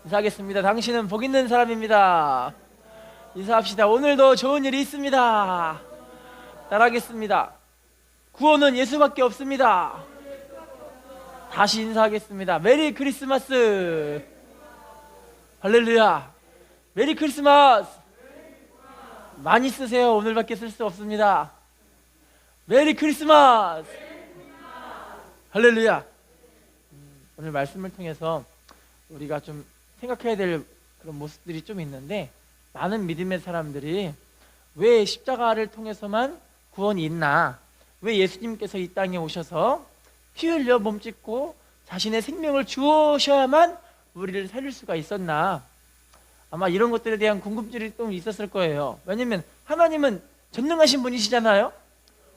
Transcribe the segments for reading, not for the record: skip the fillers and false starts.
인사하겠습니다. 당신은 복 있는 사람입니다. 인사합시다. 오늘도 좋은 일이 있습니다. 따라하겠습니다. 구원은 예수밖에 없습니다. 다시 인사하겠습니다. 메리 크리스마스. 할렐루야. 메리 크리스마스. 많이 쓰세요. 오늘밖에 쓸 수 없습니다. 메리 크리스마스. 할렐루야. 오늘 말씀을 통해서 우리가 좀 생각해야 될 그런 모습들이 좀 있는데, 많은 믿음의 사람들이 왜 십자가를 통해서만 구원이 있나, 왜 예수님께서 이 땅에 오셔서 피 흘려 몸 찢고 자신의 생명을 주셔야만 우리를 살릴 수가 있었나, 아마 이런 것들에 대한 궁금증이 좀 있었을 거예요. 왜냐면 하나님은 전능하신 분이시잖아요.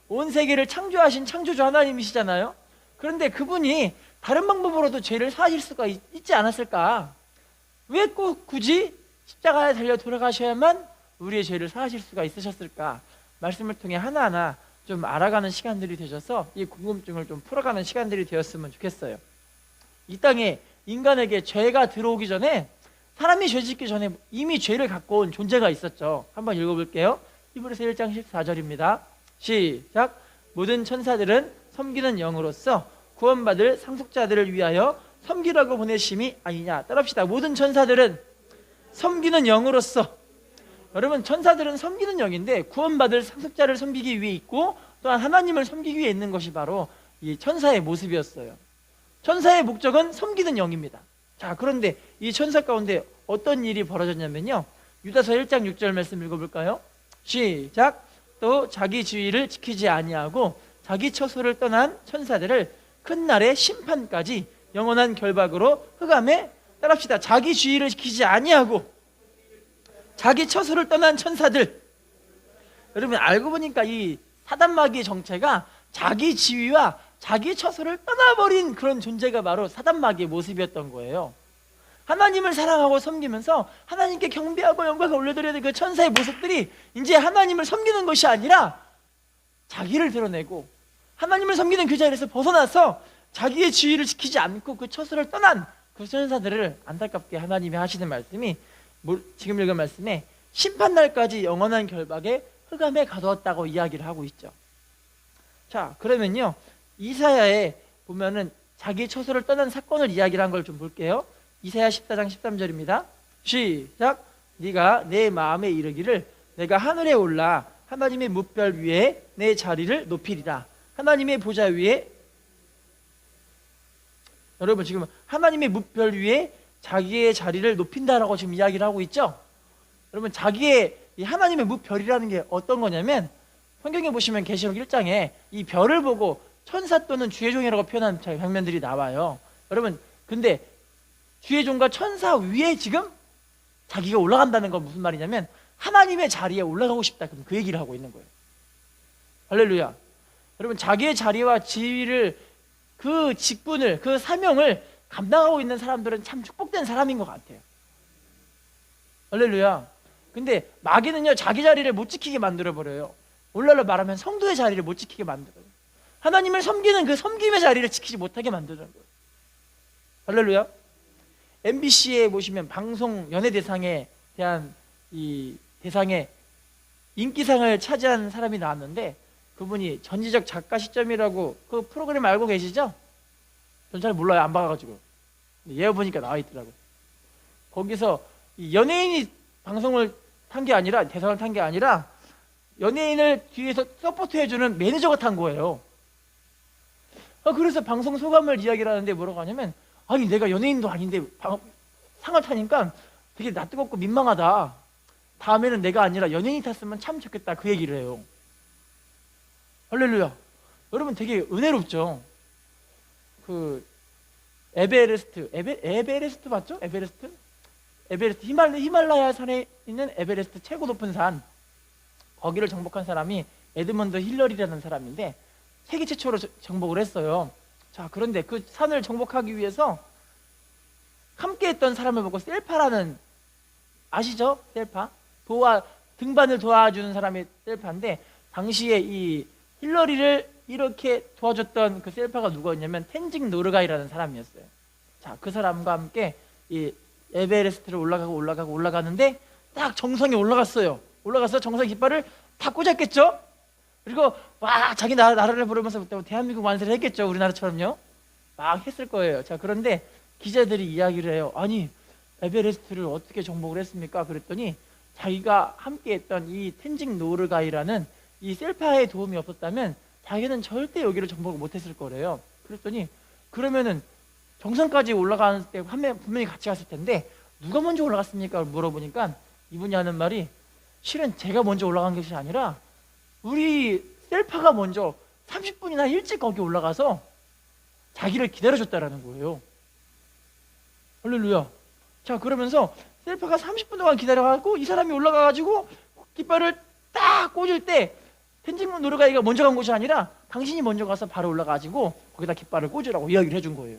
온 세계를 창조하신 창조주 하나님이시잖아요. 그런데 그분이 다른 방법으로도 죄를 사하실 수가 있지 않았을까? 왜 꼭 굳이 십자가에 달려 돌아가셔야만 우리의 죄를 사하실 수가 있으셨을까? 말씀을 통해 하나하나 좀 알아가는 시간들이 되셔서 이 궁금증을 좀 풀어가는 시간들이 되었으면 좋겠어요. 이 땅에 인간에게 죄가 들어오기 전에, 사람이 죄 짓기 전에 이미 죄를 갖고 온 존재가 있었죠. 한번 읽어볼게요. 히브리서 1장 14절입니다. 시작. 모든 천사들은 섬기는 영으로서 구원받을 상속자들을 위하여 섬기라고 보내심이 아니냐. 따라합시다. 모든 천사들은 섬기는 영으로서. 여러분, 천사들은 섬기는 영인데 구원받을 상속자를 섬기기 위해 있고, 또한 하나님을 섬기기 위해 있는 것이 바로 이 천사의 모습이었어요. 천사의 목적은 섬기는 영입니다. 자, 그런데 이 천사 가운데 어떤 일이 벌어졌냐면요, 유다서 1장 6절 말씀 읽어볼까요? 시작. 또 자기 지위를 지키지 아니하고 자기 처소를 떠난 천사들을 큰 날의 심판까지 영원한 결박으로 흑암에. 따라합시다. 자기 지위를 지키지 아니하고 자기 처소를 떠난 천사들. 여러분, 알고 보니까 이 사단마귀의 정체가 자기 지위와 자기 처소를 떠나버린 그런 존재가 바로 사단마귀의 모습이었던 거예요. 하나님을 사랑하고 섬기면서 하나님께 경배하고 영광을 올려드려야 될 그 천사의 모습들이 이제 하나님을 섬기는 것이 아니라 자기를 드러내고, 하나님을 섬기는 그 자리에서 벗어나서 자기의 지위를 지키지 않고 그 처소를 떠난 그 천사들을 안타깝게 하나님이 하시는 말씀이, 지금 읽은 말씀에 심판날까지 영원한 결박에 흑암에 가두었다고 이야기를 하고 있죠. 자, 그러면요, 이사야에 보면은 자기 처소를 떠난 사건을 이야기를 한 걸 좀 볼게요. 이사야 14장 13절입니다. 시작. 네가 내 마음에 이르기를 내가 하늘에 올라 하나님의 뭇별 위에 내 자리를 높이리라. 하나님의 보좌 위에, 여러분 지금 하나님의 뭇별 위에 자기의 자리를 높인다라고 지금 이야기를 하고 있죠. 여러분, 자기의 이 하나님의 뭇별이라는 게 어떤 거냐면, 성경에 보시면 계시록 1장에 이 별을 보고 천사 또는 주의 종이라고 표현한 장면들이 나와요. 여러분, 근데 주의 종과 천사 위에 지금 자기가 올라간다는 건 무슨 말이냐면, 하나님의 자리에 올라가고 싶다, 그럼 그 얘기를 하고 있는 거예요. 할렐루야. 여러분, 자기의 자리와 지위를, 그 직분을, 그 사명을 감당하고 있는 사람들은 참 축복된 사람인 것 같아요. 할렐루야. 근데 마귀는요, 자기 자리를 못 지키게 만들어버려요. 오늘날로 말하면 성도의 자리를 못 지키게 만들어요. 하나님을 섬기는 그 섬김의 자리를 지키지 못하게 만드는 거예요. 할렐루야. MBC에 보시면 방송 연예대상에 대한 이 대상에 인기상을 차지한 사람이 나왔는데, 그분이 전지적 작가 시점이라고 그 프로그램 알고 계시죠? 전 잘 몰라요. 안 봐가지고. 예어 보니까 나와 있더라고요. 거기서 이 연예인이 방송을 탄 게 아니라, 대상을 탄 게 아니라, 연예인을 뒤에서 서포트해주는 매니저가 탄 거예요. 그래서 방송 소감을 이야기를 하는데 뭐라고 하냐면, 아니 내가 연예인도 아닌데 상을 타니까 되게 낯뜨겁고 민망하다. 다음에는 내가 아니라 연예인이 탔으면 참 좋겠다, 그 얘기를 해요. 할렐루야. 여러분, 되게 은혜롭죠. 그 에베레스트 맞죠? 에베레스트 히말라야 산에 있는 에베레스트, 최고 높은 산, 거기를 정복한 사람이 에드먼드 힐러리라는 사람인데, 세계 최초로 정복을 했어요. 자, 그런데 그 산을 정복하기 위해서 함께 했던 사람을 보고 셀파라는, 아시죠? 셀파? 등반을 도와주는 사람이 셀파인데, 당시에 이 힐러리를 이렇게 도와줬던 그 셀파가 누구였냐면 텐징 노르가이라는 사람이었어요. 자, 그 사람과 함께 이 에베레스트를 올라가는데 딱 정상에 올라갔어요. 올라가서 정상 깃발을 다 꽂았겠죠? 그리고 와, 자기 나라를 부르면서 대한민국 만세를 했겠죠. 우리나라처럼요. 막 했을 거예요. 자, 그런데 기자들이 이야기를 해요. 아니, 에베레스트를 어떻게 정복을 했습니까? 그랬더니 자기가 함께 했던 이 텐징 노르가이라는 이 셀파의 도움이 없었다면 자기는 절대 여기를 정복을 못했을 거래요. 그랬더니 그러면은 정상까지 올라가는 때 분명히 같이 갔을 텐데 누가 먼저 올라갔습니까? 물어보니까 이분이 하는 말이 실은 제가 먼저 올라간 것이 아니라 우리 셀파가 먼저 30분이나 일찍 거기 올라가서 자기를 기다려줬다라는 거예요. 할렐루야. 자, 그러면서 셀파가 30분 동안 기다려가지고 이 사람이 올라가가지고 깃발을 딱 꽂을 때 텐징 노르가이가 먼저 간 것이 아니라 당신이 먼저 가서 바로 올라가가지고 거기다 깃발을 꽂으라고 이야기를 해준 거예요.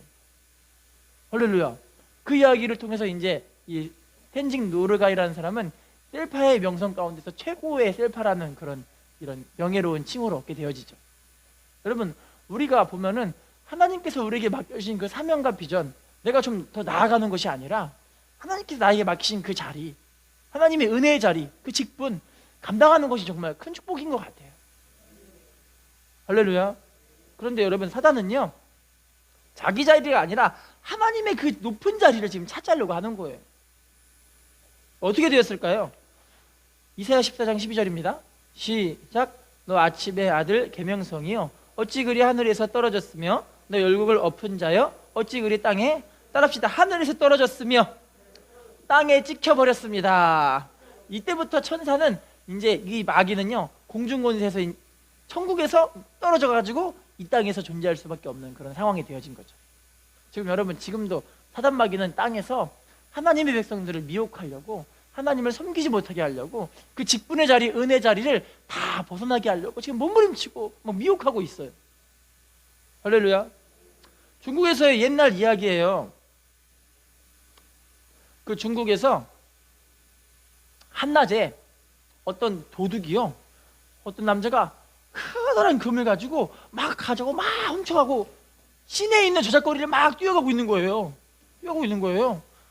할렐루야. 그 이야기를 통해서 이제 이 텐징 노르가이라는 사람은 셀파의 명성 가운데서 최고의 셀파라는 그런 이런 명예로운 칭호를 얻게 되어지죠. 여러분, 우리가 보면은 하나님께서 우리에게 맡겨주신 그 사명과 비전, 내가 좀 더 나아가는 것이 아니라 하나님께서 나에게 맡기신 그 자리, 하나님의 은혜의 자리, 그 직분 감당하는 것이 정말 큰 축복인 것 같아요. 할렐루야. 그런데 여러분, 사단은요 자기 자리가 아니라 하나님의 그 높은 자리를 지금 차지하려고 하는 거예요. 어떻게 되었을까요? 이사야 14장 12절입니다 시작. 너 아침의 아들 계명성이여 어찌 그리 하늘에서 떨어졌으며 너 열국을 엎은 자여 어찌 그리 땅에, 따라합시다, 하늘에서 떨어졌으며 땅에 찍혀버렸습니다. 이때부터 천사는 이제 이 마귀는요 공중권세에서 천국에서 떨어져 가지고 이 땅에서 존재할 수밖에 없는 그런 상황이 되어진 거죠. 지금 여러분, 지금도 사단 마귀는 땅에서 하나님의 백성들을 미혹하려고, 하나님을 섬기지 못하게 하려고 그 직분의 자리, 은혜 자리를 다 벗어나게 하려고 지금 몸부림치고 막 미혹하고 있어요. 할렐루야. 중국에서의 옛날 이야기예요. 그 중국에서 한낮에 어떤 도둑이요, 어떤 남자가 커다란 금을 가지고 막 가져고 막 훔쳐가고 시내에 있는 저작거리를 막 뛰어가고 있는 거예요.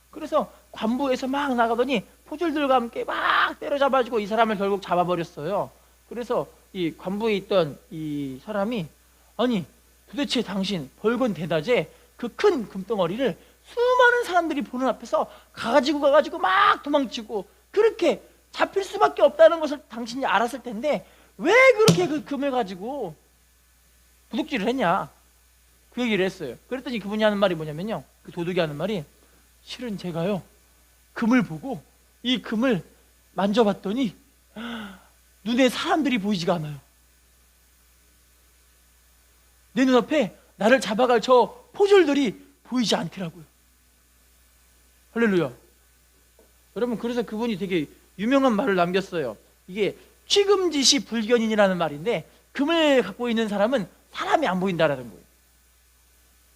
그래서 관부에서 막 나가더니 포졸들과 함께 막 때려잡아주고 이 사람을 결국 잡아버렸어요. 그래서 이 관부에 있던 이 사람이, 아니 도대체 당신 벌건 대낮에 그 큰 금덩어리를 수많은 사람들이 보는 앞에서 가가지고 막 도망치고 그렇게 잡힐 수밖에 없다는 것을 당신이 알았을 텐데 왜 그렇게 그 금을 가지고 도둑질을 했냐, 그 얘기를 했어요. 그랬더니 그분이 하는 말이 뭐냐면요, 그 도둑이 하는 말이, 실은 제가요 금을 보고 이 금을 만져봤더니 눈에 사람들이 보이지가 않아요. 내 눈앞에 나를 잡아갈 저 포졸들이 보이지 않더라고요. 할렐루야. 여러분, 그래서 그분이 되게 유명한 말을 남겼어요. 이게 취금지시 불견인이라는 말인데 금을 갖고 있는 사람은 사람이 안 보인다라는 거예요.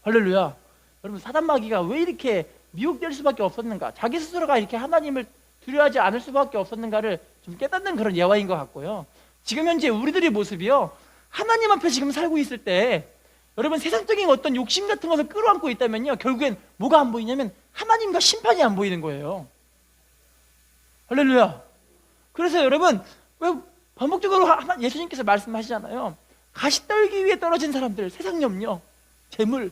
할렐루야. 여러분, 사단 마귀가 왜 이렇게 미혹될 수밖에 없었는가, 자기 스스로가 이렇게 하나님을 두려워하지 않을 수밖에 없었는가를 좀 깨닫는 그런 예화인 것 같고요. 지금 현재 우리들의 모습이요, 하나님 앞에 지금 살고 있을 때 여러분, 세상적인 어떤 욕심 같은 것을 끌어안고 있다면요, 결국엔 뭐가 안 보이냐면 하나님과 심판이 안 보이는 거예요. 할렐루야. 그래서 여러분, 왜 반복적으로 예수님께서 말씀하시잖아요. 가시떨기 위에 떨어진 사람들, 세상 염려, 재물,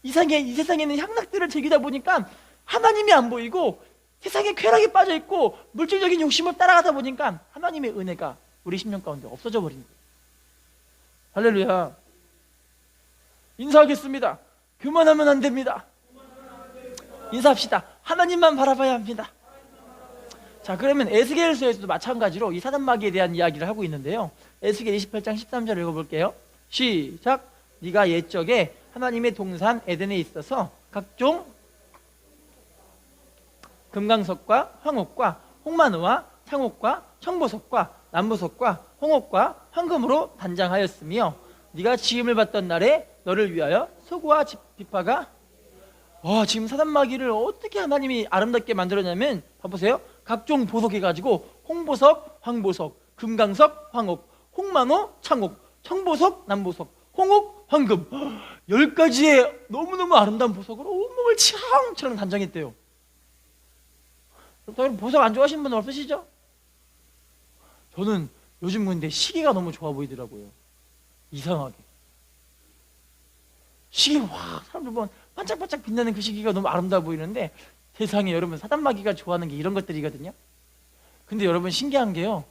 이 세상에 있는 향락들을 즐기다 보니까 하나님이 안 보이고 세상에 쾌락에 빠져 있고 물질적인 욕심을 따라가다 보니까 하나님의 은혜가 우리 심령 가운데 없어져 버린 거예요. 할렐루야. 인사하겠습니다. 교만하면 안 됩니다. 인사합시다. 하나님만 바라봐야 합니다. 자, 그러면 에스겔서에서도 마찬가지로 이 사단 마귀에 대한 이야기를 하고 있는데요. 에스겔 28장 13절 읽어볼게요. 시작. 네가 옛적에 하나님의 동산 에덴에 있어서 각종 금강석과 황옥과 홍마누와 창옥과 청보석과 남보석과 홍옥과 황금으로 단장하였으며 네가 지음을 받던 날에 너를 위하여 소구와 비파가, 지금 사단 마귀를 어떻게 하나님이 아름답게 만들었냐면 봐보세요. 각종 보석 해가지고 홍보석, 황보석, 금강석, 황옥, 홍만호, 창옥, 청보석, 남보석, 홍옥, 황금, 10가지의 너무너무 아름다운 보석으로 온몸을 치렁치렁 단장했대요. 여러분 보석 안 좋아하시는 분 없으시죠? 저는 요즘 근데 시계가 너무 좋아 보이더라고요. 이상하게 시계 와 사람들 보면 반짝반짝 빛나는 그 시계가 너무 아름다워 보이는데 세상에 여러분 사단마귀가 좋아하는 게 이런 것들이거든요. 근데 여러분 신기한 게요,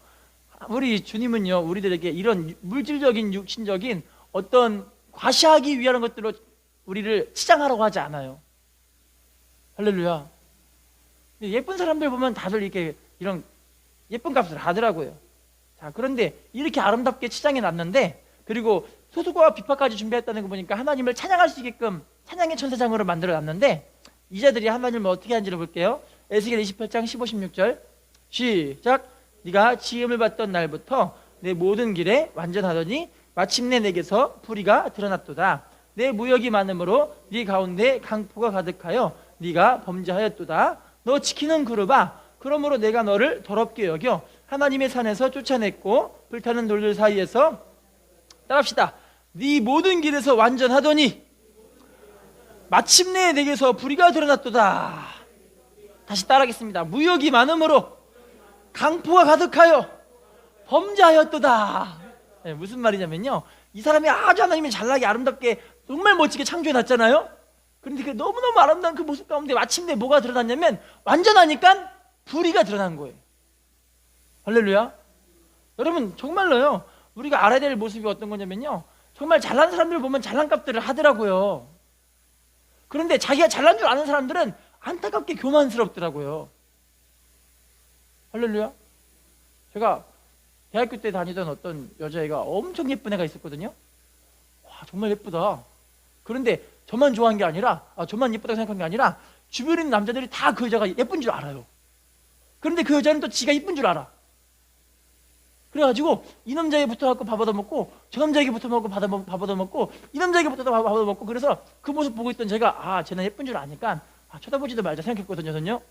우리 주님은요 우리들에게 이런 물질적인 육신적인 어떤 과시하기 위한 것들로 우리를 치장하라고 하지 않아요. 할렐루야. 예쁜 사람들 보면 다들 이렇게 이런 예쁜 값을 하더라고요. 자, 그런데 이렇게 아름답게 치장해 놨는데, 그리고 소수과 비파까지 준비했다는 거 보니까 하나님을 찬양할 수 있게끔 찬양의 천사장으로 만들어 놨는데, 이자들이 하나님을 어떻게 하는지를 볼게요. 에스겔 28장 15, 16절 시작. 네가 지음을 받던 날부터 내 모든 길에 완전하더니 마침내 내게서 불의가 드러났도다. 내 무역이 많음으로 네 가운데 강포가 가득하여 네가 범죄하였도다. 너 지키는 그루바, 그러므로 내가 너를 더럽게 여겨 하나님의 산에서 쫓아냈고 불타는 돌들 사이에서, 따라합시다. 네 모든 길에서 완전하더니 마침내 내게서 불의가 드러났도다. 다시 따라하겠습니다. 무역이 많음으로 강포가 가득하여 범죄하였도다. 네, 무슨 말이냐면요, 이 사람이 아주 하나님이 잘나게 아름답게 정말 멋지게 창조해 놨잖아요. 그런데 그 너무너무 아름다운 그 모습 가운데 마침내 뭐가 드러났냐면 완전하니까 불의가 드러난 거예요. 할렐루야. 여러분 정말로요, 우리가 알아야 될 모습이 어떤 거냐면요, 정말 잘난 사람들 보면 잘난 값들을 하더라고요. 그런데 자기가 잘난 줄 아는 사람들은 안타깝게 교만스럽더라고요. 할렐루야. 제가 대학교 때 다니던 어떤 여자애가 엄청 예쁜 애가 있었거든요. 와, 정말 예쁘다. 그런데 저만 좋아한 게 아니라, 저만 예쁘다고 생각한 게 아니라 주변에 있는 남자들이 다 그 여자가 예쁜 줄 알아요. 그런데 그 여자는 또 지가 예쁜 줄 알아. 그래가지고 이 남자에게 붙어갖고 밥 얻어먹고, 저 남자에게 붙어먹고 밥 얻어먹고, 이 남자에게 붙어서 밥 얻어먹고, 그래서 그 모습 보고 있던 제가 쟤는 예쁜 줄 아니까 쳐다보지도 말자 생각했거든요. 저는요.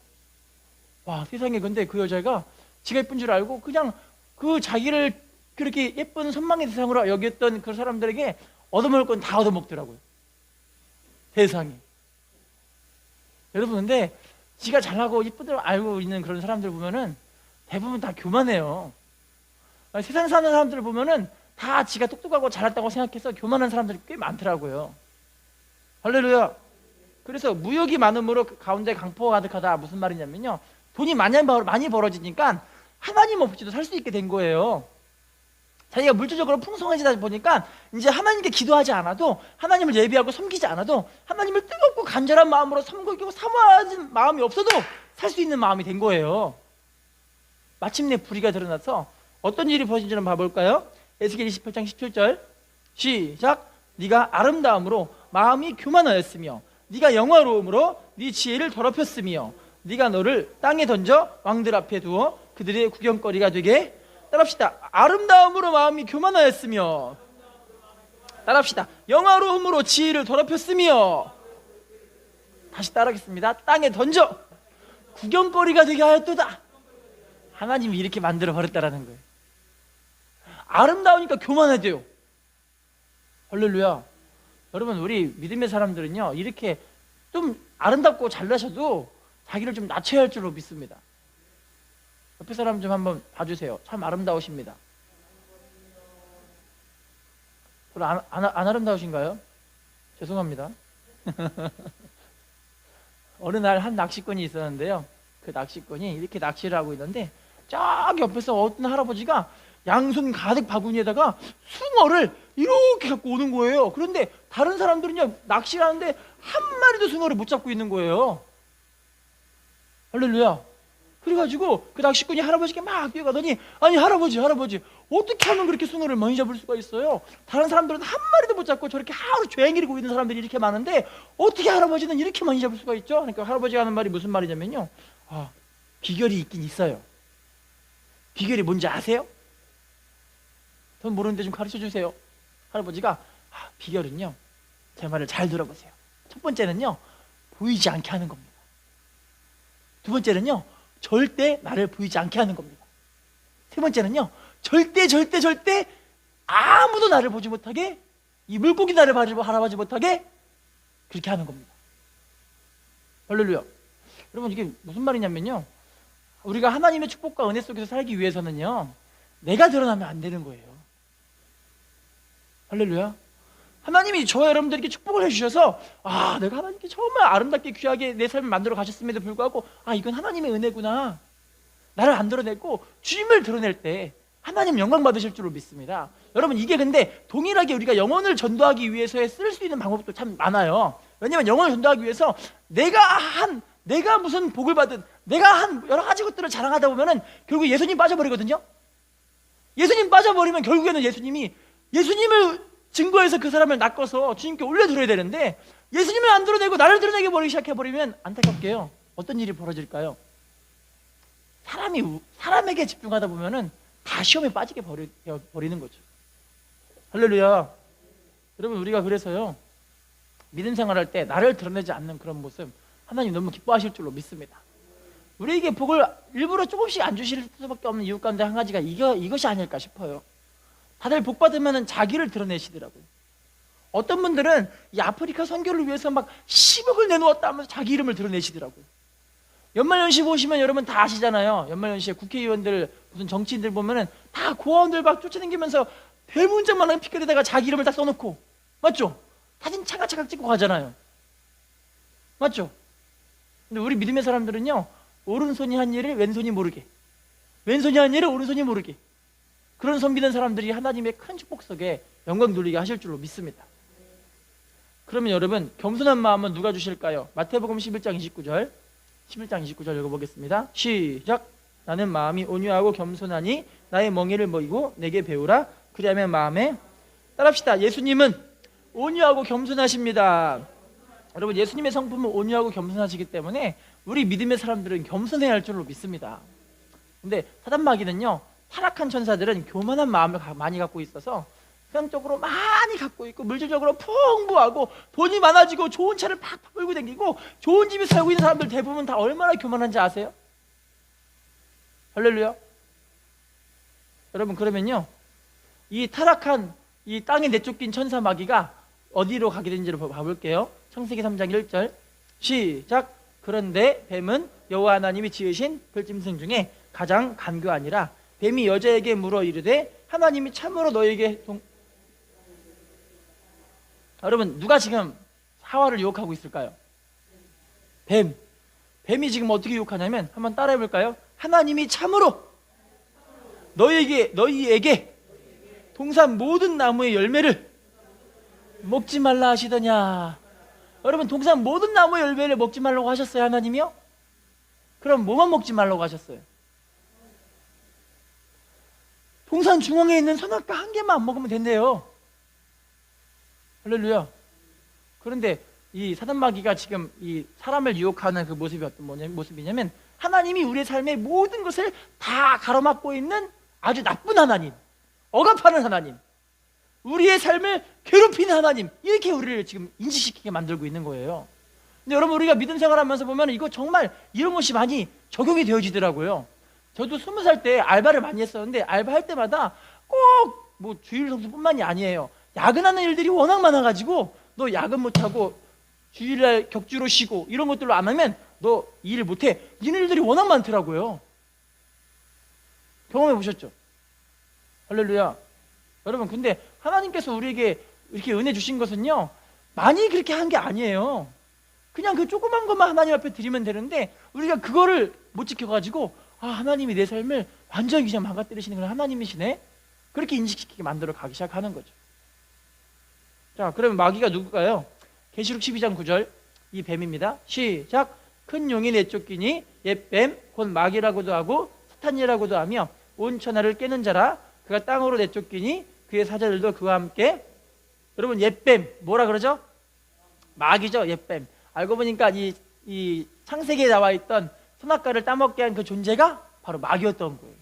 와, 세상에. 근데 그 여자가 지가 예쁜 줄 알고 그냥 그 자기를 그렇게 예쁜 선망의 대상으로 여겼던 그 사람들에게 얻어먹을 건 다 얻어먹더라고요. 세상에. 여러분, 근데 지가 잘하고 이쁘다고 알고 있는 그런 사람들 보면은 대부분 다 교만해요. 세상 사는 사람들 보면은 다 지가 똑똑하고 잘났다고 생각해서 교만한 사람들이 꽤 많더라고요. 할렐루야. 그래서 무역이 많음으로 그 가운데 강포가 가득하다. 무슨 말이냐면요, 돈이 많이 벌어지니까 하나님 없이도 살 수 있게 된 거예요. 자기가 물질적으로 풍성해지다 보니까 이제 하나님께 기도하지 않아도, 하나님을 예비하고 섬기지 않아도, 하나님을 뜨겁고 간절한 마음으로 섬기고 사모하는 마음이 없어도 살 수 있는 마음이 된 거예요. 마침내 불의가 드러나서 어떤 일이 벌어진지 한번 봐볼까요? 에스겔 28장 17절 시작. 네가 아름다움으로 마음이 교만하였으며 네가 영화로움으로 네 지혜를 더럽혔으며 네가 너를 땅에 던져 왕들 앞에 두어 그들의 구경거리가 되게. 따라합시다. 아름다움으로 마음이 교만하였으며, 따라합시다. 영화로움으로 지혜를 더럽혔으며, 다시 따라하겠습니다. 땅에 던져 구경거리가 되게 하였도다. 하나님이 이렇게 만들어 버렸다라는 거예요. 아름다우니까 교만해져요. 할렐루야. 여러분, 우리 믿음의 사람들은요, 이렇게 좀 아름답고 잘나셔도 자기를 좀 낮춰야 할 줄로 믿습니다. 옆에 사람 좀 한번 봐주세요. 참 아름다우십니다. 별로 안 아름다우신가요? 죄송합니다. 어느 날 한 낚시꾼이 있었는데요, 그 낚시꾼이 이렇게 낚시를 하고 있는데 저기 옆에서 어떤 할아버지가 양손 가득 바구니에다가 숭어를 이렇게 갖고 오는 거예요. 그런데 다른 사람들은요, 낚시를 하는데 한 마리도 숭어를 못 잡고 있는 거예요. 할렐루야. 그래가지고 그 낚시꾼이 할아버지께 막 뛰어가더니, 아니 할아버지 어떻게 하면 그렇게 숭어를 많이 잡을 수가 있어요? 다른 사람들은 한 마리도 못 잡고 저렇게 하루 종일 일고 있는 사람들이 이렇게 많은데 어떻게 할아버지는 이렇게 많이 잡을 수가 있죠? 그러니까 할아버지가 하는 말이 무슨 말이냐면요, 비결이 있긴 있어요. 비결이 뭔지 아세요? 전 모르는데 좀 가르쳐 주세요. 할아버지가 비결은요, 제 말을 잘 들어보세요. 첫 번째는요, 보이지 않게 하는 겁니다. 두 번째는요, 절대 나를 보이지 않게 하는 겁니다. 세 번째는요, 절대 아무도 나를 보지 못하게 이 물고기 나를 바라보지 못하게 그렇게 하는 겁니다. 할렐루야. 여러분, 이게 무슨 말이냐면요, 우리가 하나님의 축복과 은혜 속에서 살기 위해서는요, 내가 드러나면 안 되는 거예요. 할렐루야. 하나님이 저와 여러분들에게 축복을 해주셔서 내가 하나님께 정말 아름답게 귀하게 내 삶을 만들어 가셨음에도 불구하고 이건 하나님의 은혜구나, 나를 안 드러냈고 주님을 드러낼 때 하나님 영광 받으실 줄로 믿습니다. 여러분, 이게 근데 동일하게 우리가 영혼을 전도하기 위해서 쓸 수 있는 방법도 참 많아요. 왜냐하면 영혼을 전도하기 위해서 내가 무슨 복을 받은, 내가 한 여러 가지 것들을 자랑하다 보면은 결국 예수님 빠져버리거든요. 예수님 빠져버리면 결국에는 예수님을 증거해서 그 사람을 낚아서 주님께 올려드려야 되는데, 예수님을 안 드러내고 나를 드러내게 버리기 시작해버리면 안타깝게요, 어떤 일이 벌어질까요? 사람에게 집중하다 보면은 다 시험에 빠지게 버리는 거죠. 할렐루야. 여러분, 우리가 그래서요, 믿음 생활할 때 나를 드러내지 않는 그런 모습 하나님 너무 기뻐하실 줄로 믿습니다. 우리에게 복을 일부러 조금씩 안 주실 수밖에 없는 이유 가운데 한 가지가 이것이 아닐까 싶어요. 다들 복 받으면 자기를 드러내시더라고요. 어떤 분들은 이 아프리카 선교를 위해서 막 10억을 내놓았다 하면서 자기 이름을 드러내시더라고요. 연말연시 보시면 여러분 다 아시잖아요. 연말연시에 국회의원들, 무슨 정치인들 보면은 다 고아원들 막 쫓아다니면서 대문짝만한 피켓에다가 자기 이름을 딱 써놓고, 맞죠? 사진 차각차각 찍고 가잖아요. 맞죠? 근데 우리 믿음의 사람들은요, 오른손이 한 일을 왼손이 모르게, 왼손이 한 일을 오른손이 모르게, 그런 손 믿는 사람들이 하나님의 큰 축복 속에 영광 돌리게 하실 줄로 믿습니다. 그러면 여러분, 겸손한 마음은 누가 주실까요? 마태복음 11장 29절 읽어보겠습니다. 시작. 나는 마음이 온유하고 겸손하니 나의 멍에를 먹이고 내게 배우라. 그리하면 마음에, 따라합시다. 예수님은 온유하고 겸손하십니다. 여러분, 예수님의 성품은 온유하고 겸손하시기 때문에 우리 믿음의 사람들은 겸손해야 할 줄로 믿습니다. 근데 사단마귀는요, 타락한 천사들은 교만한 마음을 많이 갖고 있어서 세상적으로 많이 갖고 있고 물질적으로 풍부하고 돈이 많아지고 좋은 차를 팍팍 끌고 다니고 좋은 집에 살고 있는 사람들 대부분 다 얼마나 교만한지 아세요? 할렐루야. 여러분, 그러면요, 이 타락한 이 땅에 내쫓긴 천사 마귀가 어디로 가게 된지를 봐볼게요. 창세기 3장 1절 시작. 그런데 뱀은 여호와 하나님이 지으신 들짐승 중에 가장 간교하니라. 뱀이 여자에게 물어 이르되 하나님이 참으로 너에게 여러분, 누가 지금 하와를 유혹하고 있을까요? 뱀이 지금 어떻게 유혹하냐면, 한번 따라해 볼까요? 하나님이 참으로 너희에게 동산 모든 나무의 열매를 먹지 말라 하시더냐. 여러분, 동산 모든 나무의 열매를 먹지 말라고 하셨어요, 하나님이요? 그럼 뭐만 먹지 말라고 하셨어요? 동산 중앙에 있는 선악과 한 개만 안 먹으면 된대요. 할렐루야. 그런데 이 사단마귀가 지금 이 사람을 유혹하는 그 모습이 어떤 모습이냐면, 하나님이 우리의 삶의 모든 것을 다 가로막고 있는 아주 나쁜 하나님, 억압하는 하나님, 우리의 삶을 괴롭히는 하나님, 이렇게 우리를 지금 인식시키게 만들고 있는 거예요. 근데 여러분, 우리가 믿음 생활하면서 보면 이거 정말 이런 것이 많이 적용이 되어지더라고요. 저도 20살 때 알바를 많이 했었는데, 알바할 때마다 꼭 뭐 주일 성수뿐만이 아니에요. 야근하는 일들이 워낙 많아가지고, 너 야근 못하고 주일날 격주로 쉬고 이런 것들로 안 하면 너 일 못해, 이런 일들이 워낙 많더라고요. 경험해 보셨죠? 할렐루야. 여러분, 근데 하나님께서 우리에게 이렇게 은혜 주신 것은요, 많이 그렇게 한 게 아니에요. 그냥 그 조그만 것만 하나님 앞에 드리면 되는데, 우리가 그거를 못 지켜가지고 하나님이 내 삶을 완전히 그냥 망가뜨리시는 건 하나님이시네, 그렇게 인식시키게 만들어 가기 시작하는 거죠. 자, 그러면 마귀가 누굴까요? 계시록 12장 9절, 이 뱀입니다. 시작. 큰 용이 내쫓기니 옛뱀 곧 마귀라고도 하고 사탄이라고도 하며 온 천하를 깨는 자라. 그가 땅으로 내쫓기니 그의 사자들도 그와 함께. 여러분, 옛뱀 뭐라 그러죠? 마귀죠. 옛뱀. 알고 보니까 이 창세기에 나와 있던 선악과를 따먹게 한 그 존재가 바로 마귀였던 거예요.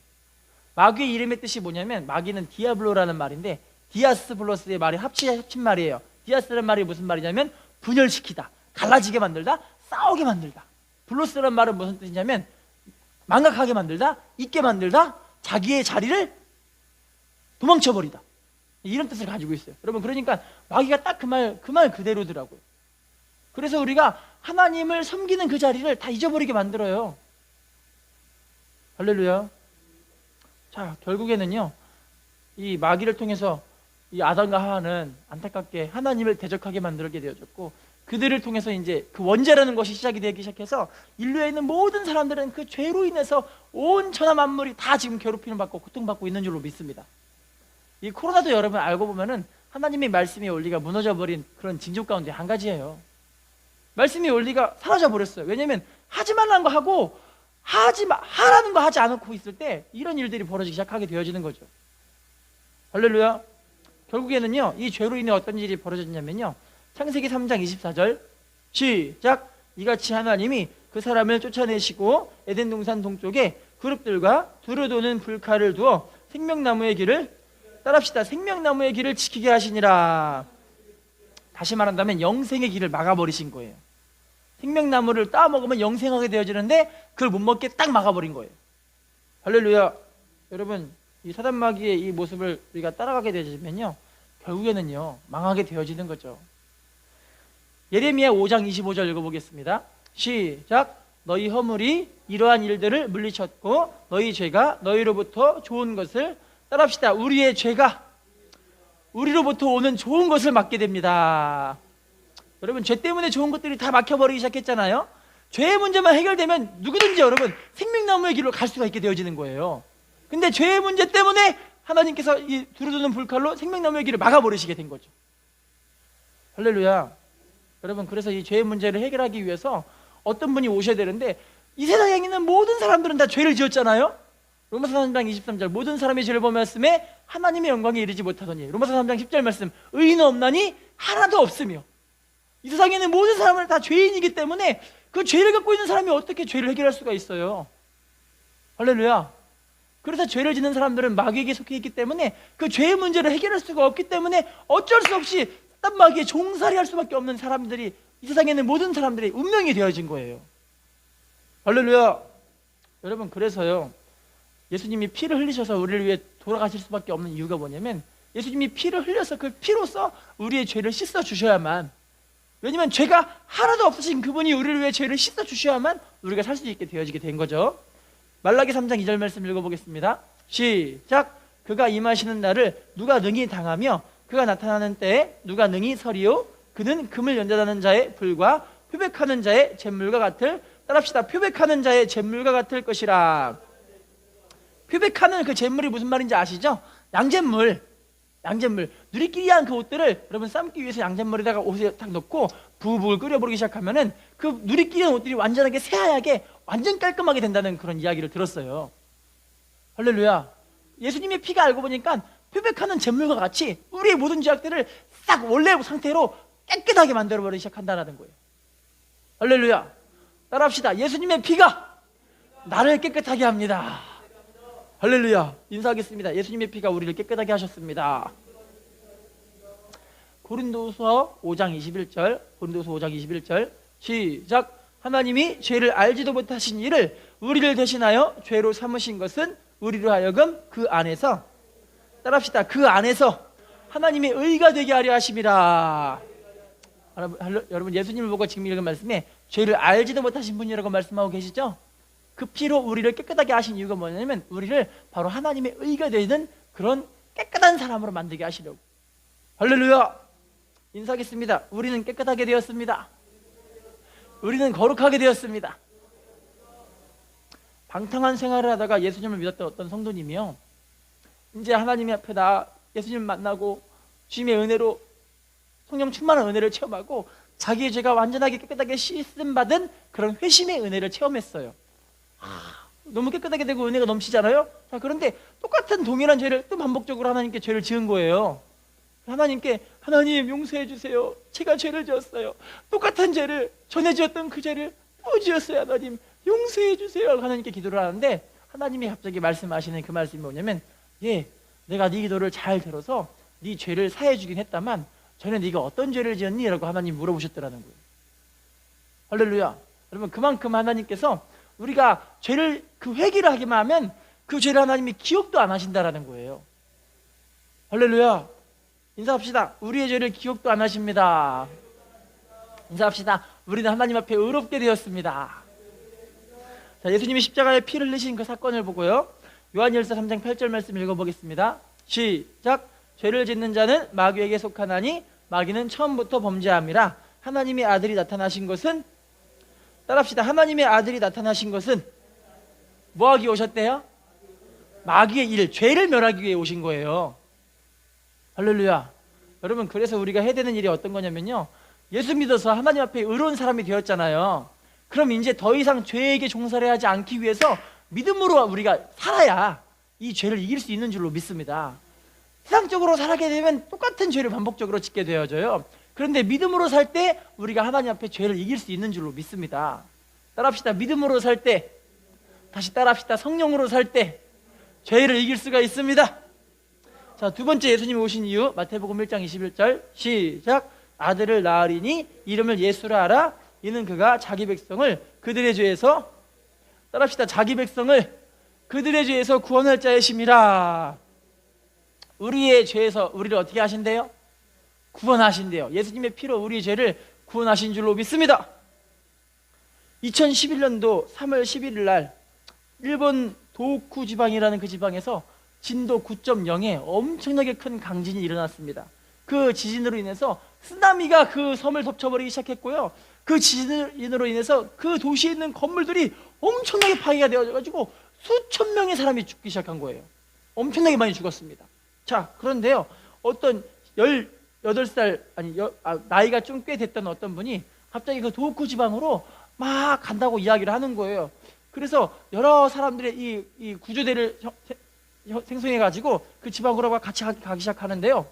마귀의 이름의 뜻이 뭐냐면, 마귀는 디아블로라는 말인데, 디아스 플러스의 말이 합친 말이에요. 디아스라는 말이 무슨 말이냐면 분열시키다, 갈라지게 만들다, 싸우게 만들다. 블로스라는 말은 무슨 뜻이냐면 망각하게 만들다, 잊게 만들다, 자기의 자리를 도망쳐버리다. 이런 뜻을 가지고 있어요. 여러분, 그러니까 마귀가 딱 그 말 그대로더라고요. 그래서 우리가 하나님을 섬기는 그 자리를 다 잊어버리게 만들어요. 할렐루야. 자, 결국에는요, 이 마귀를 통해서 이 아담과 하와는 안타깝게 하나님을 대적하게 만들게 되어졌고, 그들을 통해서 이제 그 원죄라는 것이 시작이 되기 시작해서 인류에 있는 모든 사람들은 그 죄로 인해서 온 천하 만물이 다 지금 괴롭힘을 받고 고통받고 있는 줄로 믿습니다. 이 코로나도 여러분 알고 보면은 하나님의 말씀의 원리가 무너져버린 그런 징조 가운데 한 가지예요. 말씀의 원리가 사라져 버렸어요. 왜냐하면 하지 말라는 거 하고 하라는 거 하지 않고 있을 때 이런 일들이 벌어지기 시작하게 되어지는 거죠. 할렐루야. 결국에는요, 이 죄로 인해 어떤 일이 벌어졌냐면요, 창세기 3장 24절 시작. 이같이 하나님이 그 사람을 쫓아내시고 에덴 동산 동쪽에 그룹들과 두루 도는 불칼을 두어 생명나무의 길을 따릅시다. 생명나무의 길을 지키게 하시니라. 다시 말한다면 영생의 길을 막아버리신 거예요. 생명나무를 따먹으면 영생하게 되어지는데 그걸 못 먹게 딱 막아버린 거예요. 할렐루야. 여러분, 이 사단마귀의 이 모습을 우리가 따라가게 되면요, 결국에는요 망하게 되어지는 거죠. 예레미야 5장 25절 읽어보겠습니다. 시작. 너희 허물이 이러한 일들을 물리쳤고 너희 죄가 너희로부터 좋은 것을 따라합시다. 우리의 죄가 우리로부터 오는 좋은 것을 막게 됩니다. 여러분, 죄 때문에 좋은 것들이 다 막혀버리기 시작했잖아요. 죄의 문제만 해결되면 누구든지 여러분 생명나무의 길로 갈 수가 있게 되어지는 거예요. 근데 죄의 문제 때문에 하나님께서 이 두루두는 불칼로 생명나무의 길을 막아버리시게 된 거죠. 할렐루야. 여러분, 그래서 이 죄의 문제를 해결하기 위해서 어떤 분이 오셔야 되는데, 이 세상에 있는 모든 사람들은 다 죄를 지었잖아요. 로마서 3장 23절 모든 사람이 죄를 범하였음에 하나님의 영광에 이르지 못하더니, 로마서 3장 10절 말씀 의인은 없나니 하나도 없으며. 이 세상에 있는 모든 사람은 다 죄인이기 때문에 그 죄를 갖고 있는 사람이 어떻게 죄를 해결할 수가 있어요. 할렐루야. 그래서 죄를 짓는 사람들은 마귀에게 속해 있기 때문에 그 죄의 문제를 해결할 수가 없기 때문에 어쩔 수 없이 사단 마귀에 종살이할 수밖에 없는 사람들이, 이 세상에 있는 모든 사람들이 운명이 되어진 거예요. 할렐루야. 여러분, 그래서요 예수님이 피를 흘리셔서 우리를 위해 돌아가실 수밖에 없는 이유가 뭐냐면, 예수님이 피를 흘려서 그 피로써 우리의 죄를 씻어 주셔야만, 왜냐면 죄가 하나도 없으신 그분이 우리를 위해 죄를 씻어 주셔야만 우리가 살 수 있게 되어지게 된 거죠. 말라기 3장 2절 말씀 읽어보겠습니다. 시작. 그가 임하시는 날을 누가 능히 당하며 그가 나타나는 때에 누가 능히 서리요. 그는 금을 연자하는 자의 불과 표백하는 자의 잿물과 같을, 따라합시다. 표백하는 자의 잿물과 같을 것이라. 표백하는 그 잿물이 무슨 말인지 아시죠? 양잿물. 누리끼리한 그 옷들을 여러분 삶기 위해서 양잿물에다가 옷에 딱 넣고 부글 끓여버리기 시작하면은 그 누리끼리한 옷들이 완전하게 새하얗게 완전 깔끔하게 된다는 그런 이야기를 들었어요. 할렐루야. 예수님의 피가 알고 보니까 표백하는 잿물과 같이 우리의 모든 죄악들을 싹 원래 상태로 깨끗하게 만들어버리기 시작한다는 거예요. 할렐루야. 따라합시다. 예수님의 피가 나를 깨끗하게 합니다. 할렐루야. 인사하겠습니다. 예수님의 피가 우리를 깨끗하게 하셨습니다. 고린도후서 5장 21절 고린도후서 5장 21절 시작. 하나님이 죄를 알지도 못하신 이를 우리를 대신하여 죄로 삼으신 것은 우리로 하여금 그 안에서, 따라합시다. 그 안에서 하나님의 의가 되게 하려 하심이라. 여러분, 예수님을 보고 지금 읽은 말씀에 죄를 알지도 못하신 분이라고 말씀하고 계시죠? 그 피로 우리를 깨끗하게 하신 이유가 뭐냐면 우리를 바로 하나님의 의가 되는 그런 깨끗한 사람으로 만들게 하시려고. 할렐루야. 인사하겠습니다. 우리는 깨끗하게 되었습니다. 우리는 거룩하게 되었습니다. 방탕한 생활을 하다가 예수님을 믿었던 어떤 성도님이요, 이제 하나님 앞에 나 예수님 만나고 주님의 은혜로 성령 충만한 은혜를 체험하고 자기의 죄가 완전하게 깨끗하게 씻음 받은 그런 회심의 은혜를 체험했어요. 너무 깨끗하게 되고 은혜가 넘치잖아요. 자, 그런데 똑같은 동일한 죄를 또 반복적으로 하나님께 죄를 지은 거예요. 하나님께 하나님 용서해 주세요. 제가 죄를 지었어요. 똑같은 죄를 전에 지었던 그 죄를 또 지었어요. 하나님 용서해 주세요. 하나님께 기도를 하는데 하나님이 갑자기 말씀하시는 그 말씀이 뭐냐면, 내가 네 기도를 잘 들어서 네 죄를 사해 주긴 했다만 전에 네가 어떤 죄를 지었니? 라고 하나님 물어보셨더라는 거예요. 할렐루야. 여러분, 그만큼 하나님께서 우리가 죄를 그 회개를 하기만 하면 그 죄를 하나님이 기억도 안 하신다라는 거예요. 할렐루야. 인사합시다. 우리의 죄를 기억도 안 하십니다. 인사합시다. 우리는 하나님 앞에 의롭게 되었습니다. 자, 예수님이 십자가에 피를 흘리신 그 사건을 보고요, 요한일서 3장 8절 말씀 읽어보겠습니다. 시작. 죄를 짓는 자는 마귀에게 속하나니 마귀는 처음부터 범죄함이라. 하나님의 아들이 나타나신 것은, 따라합시다. 하나님의 아들이 나타나신 것은 뭐하기 오셨대요? 마귀의 일, 죄를 멸하기 위해 오신 거예요. 할렐루야. 여러분, 그래서 우리가 해야 되는 일이 어떤 거냐면요, 예수 믿어서 하나님 앞에 의로운 사람이 되었잖아요. 그럼 이제 더 이상 죄에게 종살이 하지 않기 위해서 믿음으로 우리가 살아야 이 죄를 이길 수 있는 줄로 믿습니다. 세상적으로 살게 되면 똑같은 죄를 반복적으로 짓게 되어져요. 그런데 믿음으로 살 때 우리가 하나님 앞에 죄를 이길 수 있는 줄로 믿습니다. 따라합시다. 믿음으로 살 때, 다시 따라합시다. 성령으로 살 때 죄를 이길 수가 있습니다. 자, 두 번째 예수님이 오신 이유, 마태복음 1장 21절 시작. 아들을 낳으리니 이름을 예수라 하라. 이는 그가 자기 백성을 그들의 죄에서, 따라합시다. 자기 백성을 그들의 죄에서 구원할 자이심이라. 우리의 죄에서 우리를 어떻게 하신대요? 구원하신대요. 예수님의 피로 우리의 죄를 구원하신 줄로 믿습니다. 2011년도 3월 11일 날 일본 도호쿠 지방이라는 그 지방에서 진도 9.0의 엄청나게 큰 강진이 일어났습니다. 그 지진으로 인해서 쓰나미가 그 섬을 덮쳐버리기 시작했고요, 그 지진으로 인해서 그 도시에 있는 건물들이 엄청나게 파괴가 되어가지고 수천 명의 사람이 죽기 시작한 거예요. 엄청나게 많이 죽었습니다. 자, 그런데요, 어떤 18살, 나이가 좀 꽤 됐던 어떤 분이 갑자기 그 도호쿠 지방으로 막 간다고 이야기를 하는 거예요. 그래서 여러 사람들의 이 구조대를 생성해가지고 그 지방으로 같이 가기 시작하는데요,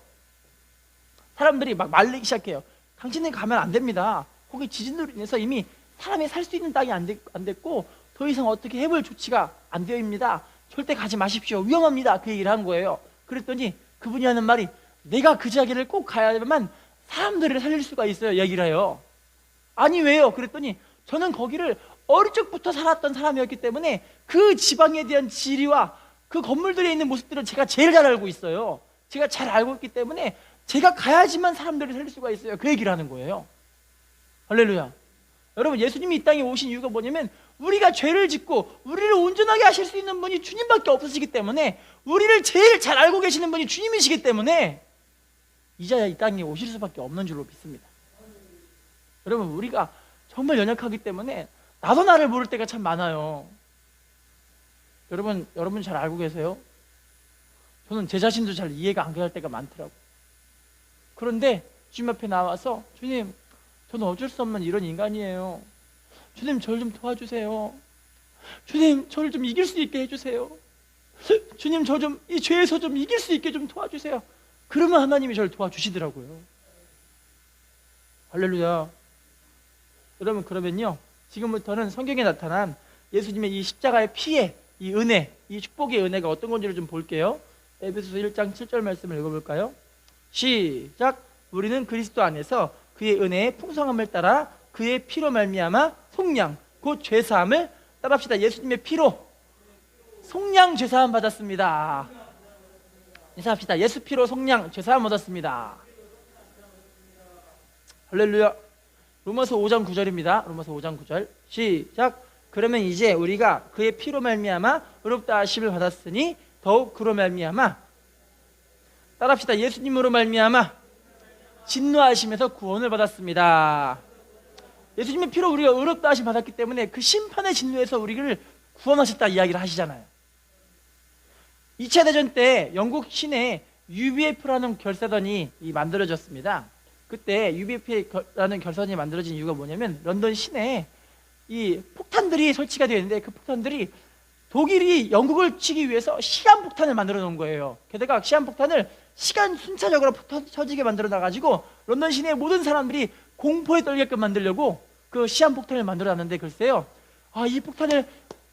사람들이 막 말리기 시작해요. 당신은 가면 안 됩니다. 거기 지진으로 인해서 이미 사람이 살 수 있는 땅이 안 됐고 더 이상 어떻게 해볼 조치가 안 되어입니다. 절대 가지 마십시오. 위험합니다. 그 얘기를 한 거예요. 그랬더니 그분이 하는 말이, 내가 그 자기를 꼭 가야만 사람들을 살릴 수가 있어요. 얘기를 해요. 아니 왜요? 그랬더니 저는 거기를 어릴 적부터 살았던 사람이었기 때문에 그 지방에 대한 지리와 그 건물들에 있는 모습들을 제가 제일 잘 알고 있어요. 제가 잘 알고 있기 때문에 제가 가야지만 사람들을 살릴 수가 있어요. 그 얘기를 하는 거예요. 할렐루야. 여러분, 예수님이 이 땅에 오신 이유가 뭐냐면 우리가 죄를 짓고 우리를 온전하게 하실 수 있는 분이 주님밖에 없으시기 때문에, 우리를 제일 잘 알고 계시는 분이 주님이시기 때문에 이제야 이 땅에 오실 수밖에 없는 줄로 믿습니다. 여러분, 우리가 정말 연약하기 때문에 나도 나를 모를 때가 참 많아요. 여러분 잘 알고 계세요? 저는 제 자신도 잘 이해가 안 갈 때가 많더라고요. 그런데 주님 앞에 나와서, 주님, 저는 어쩔 수 없는 이런 인간이에요. 주님, 저를 좀 도와주세요. 주님, 저를 좀 이길 수 있게 해주세요. 주님, 저 좀 이 죄에서 좀 이길 수 있게 좀 도와주세요. 그러면 하나님이 저를 도와주시더라고요. 할렐루야. 여러분, 그러면요, 지금부터는 성경에 나타난 예수님의 이 십자가의 피의 이 은혜, 이 축복의 은혜가 어떤 건지를 좀 볼게요. 에베소서 1장 7절 말씀을 읽어볼까요? 시작. 우리는 그리스도 안에서 그의 은혜의 풍성함을 따라 그의 피로 말미암아 속량, 곧 죄사함을, 따라합시다. 예수님의 피로 속량 죄사함 받았습니다. 인사합시다. 예수 피로 속량 죄사함 얻었습니다. 할렐루야. 로마서 5장 9절입니다. 로마서 5장 9절 시작. 그러면 이제 우리가 그의 피로 말미암아 의롭다 하심을 받았으니 더욱 그로 말미암아, 따라합시다. 예수님으로 말미암아 진노하심에서 구원을 받았습니다. 예수님의 피로 우리가 의롭다 하심 받았기 때문에 그 심판의 진노에서 우리를 구원하셨다 이야기를 하시잖아요. 2차 대전 때 영국 시내에 UBF라는 결사단이 만들어졌습니다. 그때 UBF라는 결사단이 만들어진 이유가 뭐냐면, 런던 시내에 이 폭탄들이 설치가 되어 있는데 그 폭탄들이 독일이 영국을 치기 위해서 시한폭탄을 만들어 놓은 거예요. 게다가 시한폭탄을 시간 순차적으로 터지게 만들어 놔가지고 런던 시내의 모든 사람들이 공포에 떨게끔 만들려고 그 시한폭탄을 만들어 놨는데, 글쎄요, 이 폭탄을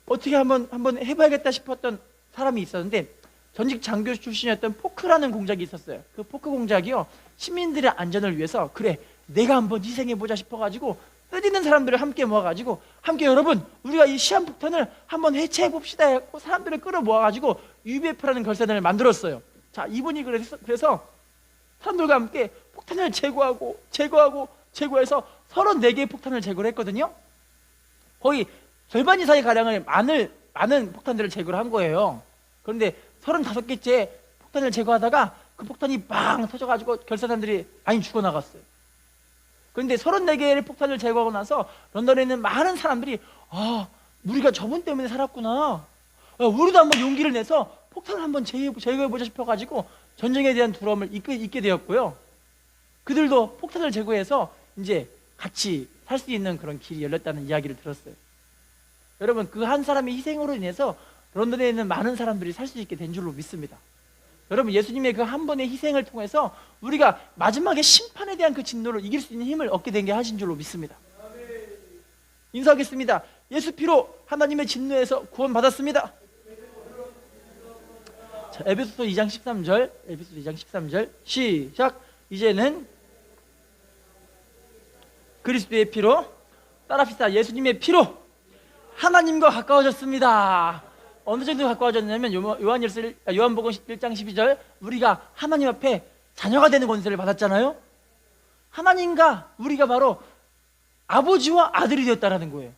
어떻게 한번 해봐야겠다 싶었던 사람이 있었는데, 전직 장교 출신이었던 포크라는 공작이 있었어요. 그 포크 공작이요, 시민들의 안전을 위해서, 그래, 내가 한번 희생해보자 싶어가지고 뜨지는 사람들을 함께 모아가지고, 함께 여러분, 우리가 이 시한폭탄을 한번 해체해봅시다 해서 사람들을 끌어모아가지고 UBF라는 결사단을 만들었어요. 자, 이분이 그래서 사람들과 함께 폭탄을 제거해서 34개의 폭탄을 제거를 했거든요. 거의 절반 이상의 가량을 많은 폭탄들을 제거를 한 거예요. 그런데 35개째 폭탄을 제거하다가 그 폭탄이 빵 터져가지고 결사단들이 많이 죽어나갔어요. 그런데 34개의 폭탄을 제거하고 나서 런던에 있는 많은 사람들이 우리가 저분 때문에 살았구나, 우리도 한번 용기를 내서 폭탄을 한번 제거해보자 싶어가지고 전쟁에 대한 두려움을 잊게 되었고요. 그들도 폭탄을 제거해서 이제 같이 살 수 있는 그런 길이 열렸다는 이야기를 들었어요. 여러분, 그 한 사람의 희생으로 인해서 런던에 있는 많은 사람들이 살 수 있게 된 줄로 믿습니다. 여러분, 예수님의 그 한 번의 희생을 통해서 우리가 마지막에 심판에 대한 그 진노를 이길 수 있는 힘을 얻게 된 게 하신 줄로 믿습니다. 인사하겠습니다. 예수 피로 하나님의 진노에서 구원받았습니다. 자, 에베소서 2장 13절 시작. 이제는 그리스도의 피로, 따라합시다. 예수님의 피로 하나님과 가까워졌습니다. 어느 정도 가까워졌냐면 요한복음 1장 12절, 우리가 하나님 앞에 자녀가 되는 권세를 받았잖아요. 하나님과 우리가 바로 아버지와 아들이 되었다라는 거예요.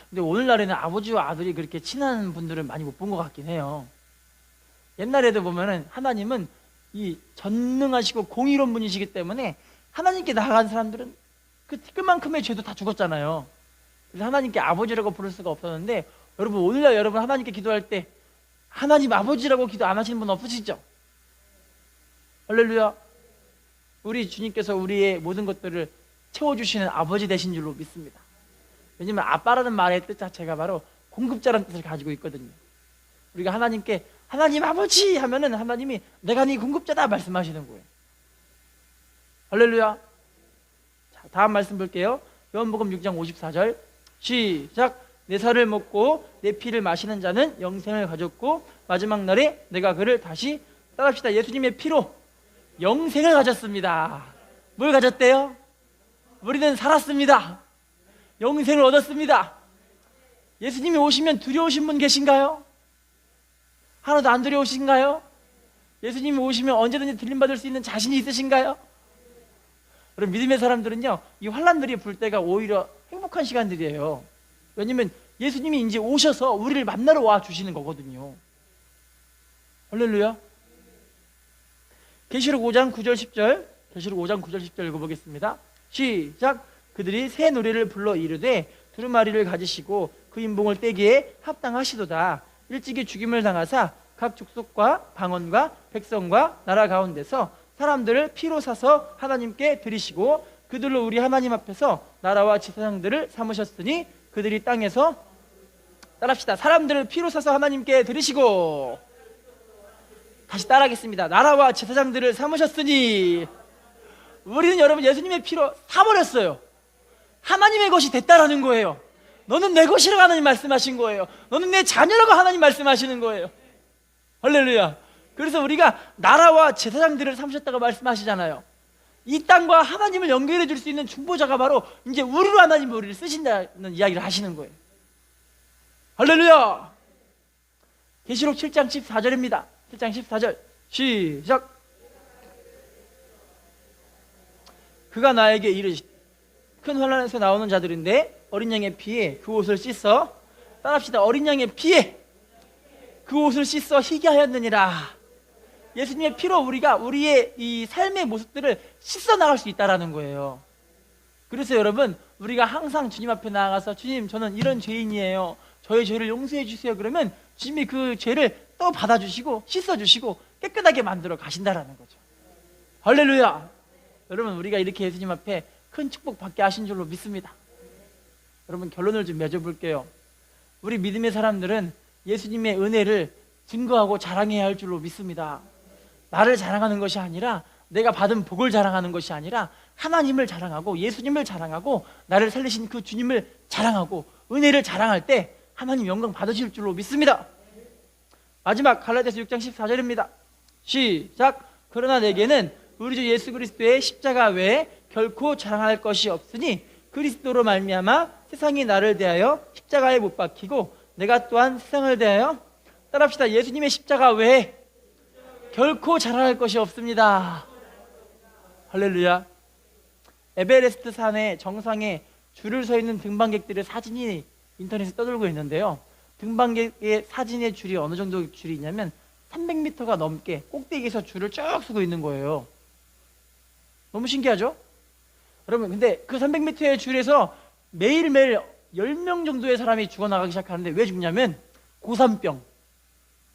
근데 오늘날에는 아버지와 아들이 그렇게 친한 분들은 많이 못 본 것 같긴 해요. 옛날에도 보면은 하나님은 이 전능하시고 공의로운 분이시기 때문에 하나님께 나아간 사람들은 그 티끌만큼의 죄도 다 죽었잖아요. 그래서 하나님께 아버지라고 부를 수가 없었는데, 여러분, 오늘날 여러분 하나님께 기도할 때 하나님 아버지라고 기도 안 하시는 분 없으시죠? 할렐루야. 우리 주님께서 우리의 모든 것들을 채워주시는 아버지 되신 줄로 믿습니다. 왜냐면 아빠라는 말의 뜻 자체가 바로 공급자라는 뜻을 가지고 있거든요. 우리가 하나님께 하나님 아버지 하면은 하나님이 내가 네 공급자다 말씀하시는 거예요. 할렐루야. 자, 다음 말씀 볼게요. 요한복음 6장 54절 시작. 내 살을 먹고 내 피를 마시는 자는 영생을 가졌고 마지막 날에 내가 그를 다시, 따라합시다. 예수님의 피로 영생을 가졌습니다. 뭘 가졌대요? 우리는 살았습니다. 영생을 얻었습니다. 예수님이 오시면 두려우신 분 계신가요? 하나도 안 두려우신가요? 예수님이 오시면 언제든지 들림받을 수 있는 자신이 있으신가요? 그럼 믿음의 사람들은요, 이 환난들이 불 때가 오히려 행복한 시간들이에요. 왜냐면 예수님이 이제 오셔서 우리를 만나러 와 주시는 거거든요. 할렐루야. 계시록 5장 9절 10절 계시록 5장 9절 10절 읽어보겠습니다. 시작. 그들이 새 노래를 불러 이르되 두루마리를 가지시고 그 인봉을 떼기에 합당하시도다. 일찍이 죽임을 당하사 각 족속과 방언과 백성과 나라 가운데서 사람들을 피로 사서 하나님께 드리시고 그들로 우리 하나님 앞에서 나라와 제사장들을 삼으셨으니 그들이 땅에서, 따라합시다. 사람들을 피로 사서 하나님께 드리시고, 다시 따라하겠습니다. 나라와 제사장들을 삼으셨으니, 우리는 여러분 예수님의 피로 사버렸어요. 하나님의 것이 됐다라는 거예요. 너는 내 것이라고 하나님 말씀하신 거예요. 너는 내 자녀라고 하나님 말씀하시는 거예요. 할렐루야. 그래서 우리가 나라와 제사장들을 삼으셨다고 말씀하시잖아요. 이 땅과 하나님을 연결해 줄 수 있는 중보자가 바로 이제 우리로 하나님이 우리를 쓰신다는 이야기를 하시는 거예요. 할렐루야. 계시록 7장 14절입니다 7장 14절 시작. 그가 나에게 이르시되 큰 환난에서 나오는 자들인데 어린 양의 피에 그 옷을 씻어, 따라합시다. 어린 양의 피에 그 옷을 씻어 희게 하였느니라. 예수님의 피로 우리가 우리의 이 삶의 모습들을 씻어 나갈 수 있다라는 거예요. 그래서 여러분, 우리가 항상 주님 앞에 나아가서 주님, 저는 이런 죄인이에요, 저의 죄를 용서해 주세요. 그러면 주님이 그 죄를 또 받아주시고 씻어주시고 깨끗하게 만들어 가신다라는 거죠. 할렐루야. 여러분, 우리가 이렇게 예수님 앞에 큰 축복 받게 하신 줄로 믿습니다. 여러분, 결론을 좀 맺어볼게요. 우리 믿음의 사람들은 예수님의 은혜를 증거하고 자랑해야 할 줄로 믿습니다. 나를 자랑하는 것이 아니라, 내가 받은 복을 자랑하는 것이 아니라 하나님을 자랑하고 예수님을 자랑하고 나를 살리신 그 주님을 자랑하고 은혜를 자랑할 때 하나님 영광 받으실 줄로 믿습니다. 마지막 갈라디아서 6장 14절입니다 시작. 그러나 내게는 우리 주 예수 그리스도의 십자가 외에 결코 자랑할 것이 없으니 그리스도로 말미암아 세상이 나를 대하여 십자가에 못 박히고 내가 또한 세상을 대하여, 따라합시다. 예수님의 십자가 외에 결코 자랑할 것이 없습니다. 할렐루야. 에베레스트 산의 정상에 줄을 서 있는 등반객들의 사진이 인터넷에 떠돌고 있는데요. 등반객의 사진의 줄이 어느 정도 줄이 있냐면 300m가 넘게 꼭대기에서 줄을 쭉 서고 있는 거예요. 너무 신기하죠? 여러분, 근데 그 300m의 줄에서 매일매일 10명 정도의 사람이 죽어나가기 시작하는데 왜 죽냐면 고산병,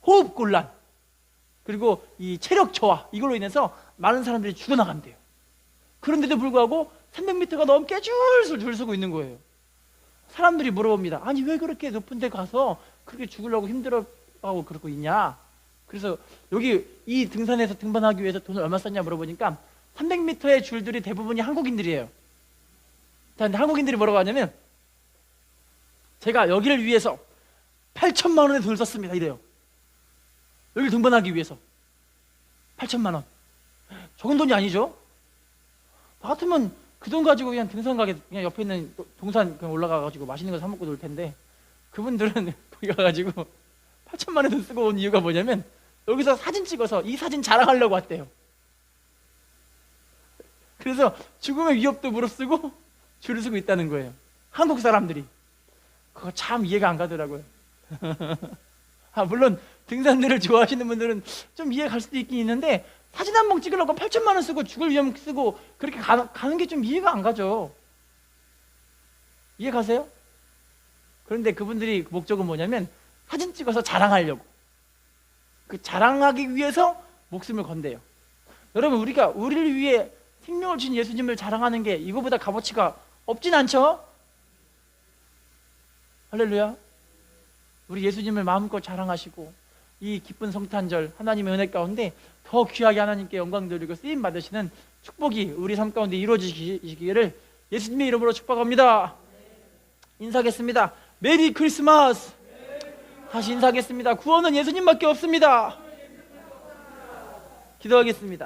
호흡곤란, 그리고 이 체력 저하, 이걸로 인해서 많은 사람들이 죽어나간대요. 그런데도 불구하고 300m가 넘게 줄 서고 있는 거예요. 사람들이 물어봅니다. 아니, 왜 그렇게 높은 데 가서 그렇게 죽으려고 힘들어하고 그러고 있냐? 그래서 여기 이 등산에서 등반하기 위해서 돈을 얼마 썼냐 물어보니까 300m의 줄들이 대부분이 한국인들이에요. 근데 한국인들이 뭐라고 하냐면 제가 여기를 위해서 8천만 원의 돈을 썼습니다 이래요. 여기를 등반하기 위해서 8천만 원. 적은 돈이 아니죠? 나 같으면 그 돈 가지고 그냥 등산 가게, 그냥 옆에 있는 동산 그냥 올라가가지고 맛있는 거 사 먹고 놀 텐데, 그분들은 거기 가가지고 8천만 원 돈 쓰고 온 이유가 뭐냐면 여기서 사진 찍어서 이 사진 자랑하려고 왔대요. 그래서 죽음의 위협도 무릅쓰고 줄을 서고 있다는 거예요. 한국 사람들이. 그거 참 이해가 안 가더라고요. 물론 등산들을 좋아하시는 분들은 좀 이해 갈 수도 있긴 있는데, 사진 한 번 찍으려고 8천만 원 쓰고 죽을 위험 쓰고 그렇게 가는 게 좀 이해가 안 가죠. 이해 가세요? 그런데 그분들이 목적은 뭐냐면 사진 찍어서 자랑하려고, 그 자랑하기 위해서 목숨을 건대요. 여러분, 우리가 우리를 위해 생명을 주신 예수님을 자랑하는 게 이거보다 값어치가 없진 않죠? 할렐루야. 우리 예수님을 마음껏 자랑하시고 이 기쁜 성탄절 하나님의 은혜 가운데 더 귀하게 하나님께 영광 돌리고 쓰임 받으시는 축복이 우리 삶 가운데 이루어지시기를 예수님의 이름으로 축복합니다. 인사하겠습니다. 메리 크리스마스. 다시 인사하겠습니다. 구원은 예수님밖에 없습니다. 기도하겠습니다.